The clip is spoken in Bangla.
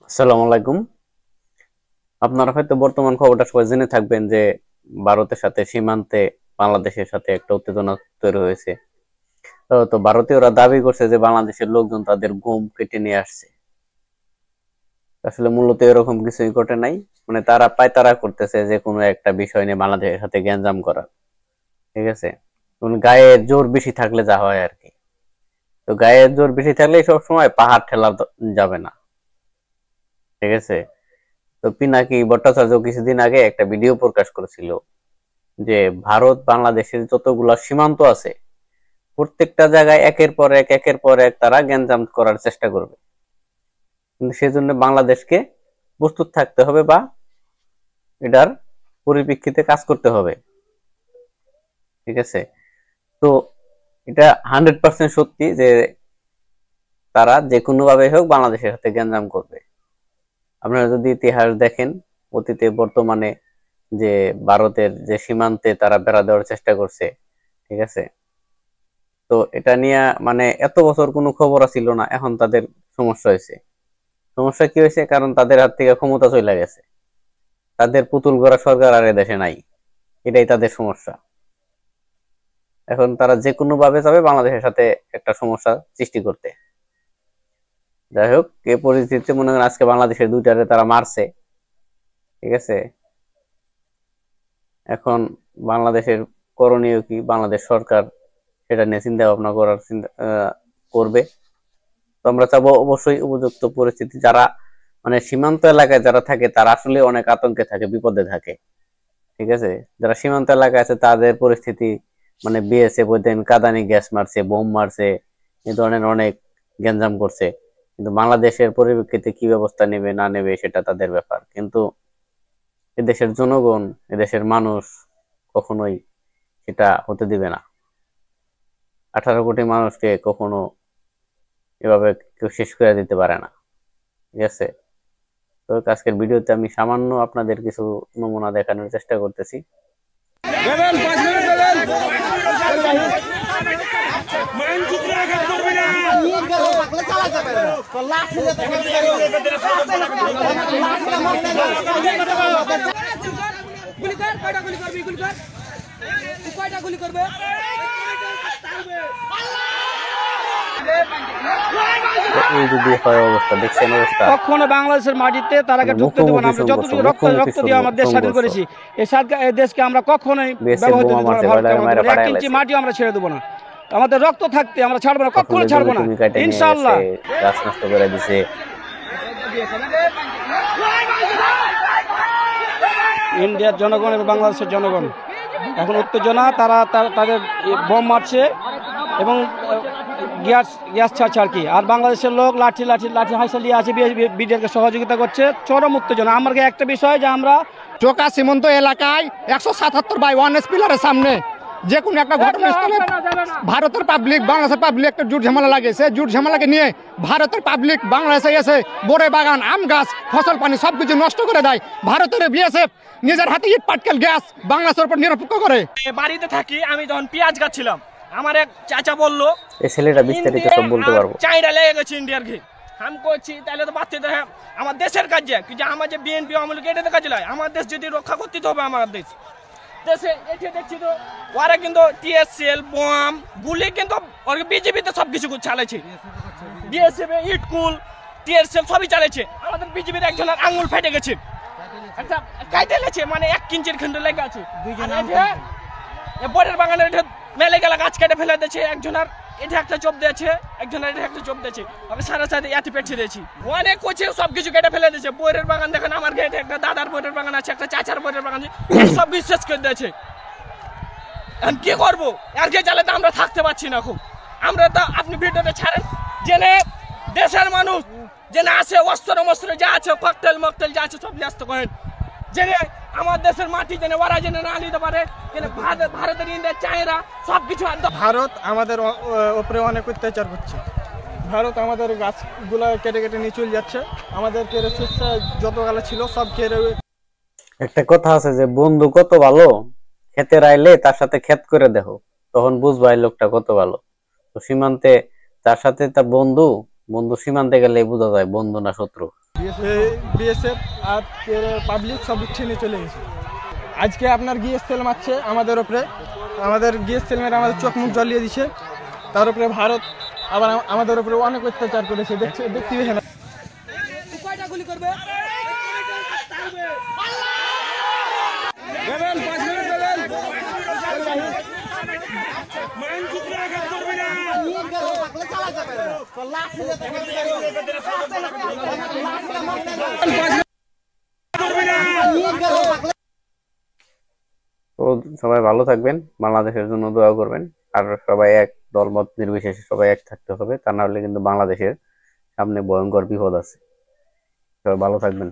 আসসালামু আলাইকুম। আপনারা হয়তো বর্তমান খবরটা সবাই জেনে থাকবেন যে ভারতের সাথে সীমান্তে বাংলাদেশের সাথে একটা উত্তেজনা তৈরি হয়েছে। তো ভারতীয়রা দাবি করছে যে বাংলাদেশের লোকজন তাদের গম কেটে নিয়ে আসছে। আসলে মূলত এরকম কিছুই ঘটে নাই। মানে তারা পায়তারা করতেছে যে কোনো একটা বিষয় নিয়ে বাংলাদেশের সাথে গ্যাঞ্জাম করা। ঠিক আছে, গায়ে জোর বেশি থাকলে যা হয় আর কি। তো গায়ে জোর বেশি থাকলে সব সময় পাহাড় ঠেলা যাবে না। ঠিক আছে, তো পিনাকি ভট্টাচার্য কিছুদিন আগে একটা ভিডিও প্রকাশ করেছিল যে ভারত বাংলাদেশের যতগুলা সীমান্ত আছে প্রত্যেকটা জায়গায় একের পর এক তারা গ্যাঞ্জাম করার চেষ্টা করবে। কিন্তু সেজন্য বাংলাদেশকে প্রস্তুত থাকতে হবে বা এটার পরিপ্রেক্ষিতে কাজ করতে হবে। ঠিক আছে, তো এটা 100% সত্যি যে তারা যে কোনো ভাবে হোক বাংলাদেশের সাথে গ্যাঞ্জাম করবে। আপনারা যদি ইতিহাস দেখেন, অতীতে বর্তমানে যে ভারতের যে সীমান্তে তারা বেড়া দেওয়ার চেষ্টা করছে। ঠিক আছে, তো এটা নিয়ে মানে এত বছর কোনো খবর ছিল না, এখন তাদের সমস্যা হয়েছে। সমস্যা কি হয়েছে? কারণ তাদের হাত থেকে ক্ষমতা চলে গেছে, তাদের পুতুল গড়া সরকার আর এদেশে নাই। এটাই তাদের সমস্যা। এখন তারা যে কোনো ভাবে যাবে বাংলাদেশের সাথে একটা সমস্যা সৃষ্টি করতে। যাই হোক, এই পরিস্থিতিতে মনে করেন আজকে বাংলাদেশের দুইটারে তারা মারছে। ঠিক আছে, এখন বাংলাদেশের করণীয় কি? বাংলাদেশ সরকার সেটা নিয়ে চিন্তা ভাবনা করার চিন্তা করবে। তো আমরা চাবো অবশ্যই উপযুক্ত পরিস্থিতি, যারা মানে সীমান্ত এলাকায় যারা থাকে তারা আসলে অনেক আতঙ্কে থাকে, বিপদে থাকে। ঠিক আছে, যারা সীমান্ত এলাকায় আছে তাদের পরিস্থিতি মানে বিএসএফ ওই দিন কাঁদানি গ্যাস মারছে, বোম মারছে, এই ধরনের অনেক গ্যাঞ্জাম করছে। কিন্তু বাংলাদেশের পরিপ্রেক্ষিতে কি ব্যবস্থা নেবে না নেবে সেটা তাদের ব্যাপার। কিন্তু এদেশের জনগণ, এদেশের মানুষ কখনোই সেটা হতে দিবে না। 18 কোটি মানুষকে কখনো এভাবে কেউ শেষ করে দিতে পারে না। ঠিক আছে, তো আজকের ভিডিওতে আমি সামান্য আপনাদের কিছু নমুনা দেখানোর চেষ্টা করতেছি। এই যদি হয় অবস্থা, দেখছেন অবস্থা। কখনো বাংলাদেশের মাটিতে তারাকে ঢুকতে দেবো না। আমরা যতটুকু রক্ত দিয়ে আমার দেশ স্বাধীন করেছি, এই দেশকে আমরা কখনোই ব্যবহৃত এক ইঞ্চি মাটিও আমরা ছেড়ে দেবো না। আমাদের রক্ত থাকতে আমরা ছাড়বো না, কখনো ছাড়বো না ইনশাআল্লাহ। গাছ নষ্ট করে দিছে। ইন্ডিয়ার জনগণ এবং বাংলাদেশের জনগণ এখন উত্তেজনা, তারা তাদের বোম মারছে এবং গ্যাস ছাড়ছে আর কি। আর বাংলাদেশের লোক লাঠি লাঠি লাঠি হাইসালিয়ে আছে, বিডিআরকে সহযোগিতা করছে। চরম উত্তেজনা। আমার একটা বিষয় যে আমরা চোকা সীমান্ত এলাকায় 177/1 পিলারের সামনে যে কোনো একটা ঘটনাস্থলে ভারতের পাবলিক বাংলাদেশের পাবলিক একটা জুট ঝামেলা লাগেছে। জুট ঝামেলাকে নিয়ে ভারতের পাবলিক বাংলাদেশে এসে বড়ে বাগান, আম গাছ, ফসল পানি সবকিছু নষ্ট করে দেয়। ভারতের বিএসএফ নিজের হাতে ইট পাটকেল গ্যাস বাংলাদেশের উপর নিরপেক্ষ করে। বাড়িতে থাকি, আমি যখন পেঁয়াজ গাছছিলাম, আমার এক চাচা বললো এই ছেলেটা বিস্তারিত সব বলতে পারবো। চাইরা লেগে গেছে ইন্ডিয়ার ঘি। আমি করছি তাহলে তো বাচ্চা আমার দেশের কাজ যে আমার যে বিএনপি আমলকে এটাতে কাজে লাগে। আমার দেশ যদি রক্ষা করতে হবে, আমার দেশে এটি দেখছি তো ওরা কিন্তু টিএসএল বোম গুলি কিন্তু বিজেপিতে সবকিছু চালাইছে। বিএসএফ ইটকুল টিএসএল সবই চালাইছে। আমাদের বিজেপির একজনের আঙুল ফেটে গেছে, একটা কাইতে লেছে, মানে 1 ইঞ্চির খন্ড লেগে আছে। বরের বাগানের এটা মেলে গেলা গাছ কেটে ফেলে দিয়েছে। একজনের এটা একটা চোপ দিয়েছে, একজনের এটা একটা চোপ দিয়েছে। আমি সারা সাথে এতে পেটছে দিয়েছি, অনেক কোচে সবকিছু কেটে ফেলে দিয়েছে। বইয়ের বাগান দেখেন, আমার গেটে একটা দাদার বইয়ের বাগান আছে, একটা চাচার বইয়ের বাগান আছে, সব বিশ্বাস করে দিয়েছে। এখন কি করবো? আর কে চালাতে আমরা থাকতে পারছি না। খুব আমরা তো আপনি ভিডিওতে ছাড়েন জেনে দেশের মানুষ জেনে আছে, অস্ত্র মস্ত্র যা আছে, ককটেল মকটেল যা আছে সব ব্যস্ত করেন, জেনে আমার দেশের মাটি জেনে ওরা জেনে না নিতে পারে। ভারতের ইন্ডিয়া চায়রা সবকিছু। ভারত আমাদের উপরে অনেক অত্যাচার করছে। ভারত আমাদের গাছগুলো কেটে কেটে নিয়ে চলে যাচ্ছে। আমাদের কেড়ে যত গালা ছিল সব কেড়ে। একটা কথা আছে যে বন্ধু কত ভালো, খেতে আইলে তার সাথে ক্ষেত করে দেখো, তখন বুঝবা এই লোকটা কত ভালো। তো সীমান্তে তার সাথে তার বন্ধু, বন্ধু সীমান্তে গেলে বোঝা যায় বন্ধু না শত্রু। বিএসএফ আর পাবলিক সব ছিনে চলে গেছে। আজকে আপনার গ্যাস তেল মারছে আমাদের ওপরে, আমাদের গ্যাস তেল মেরে আমাদের চোখ মুখ জ্বলিয়ে দিচ্ছে। তার উপরে ভারত আবার আমাদের উপরে অনেক অত্যাচার করেছে, দেখতে পেয়ে না। তো সবাই ভালো থাকবেন, বাংলাদেশের জন্য দোয়া করবেন, আর সবাই এক দলমত নির্বিশেষে সবাই এক থাকতে হবে, তা না হলে কিন্তু বাংলাদেশের সামনে ভয়ঙ্কর বিপদ আছে। সবাই ভালো থাকবেন।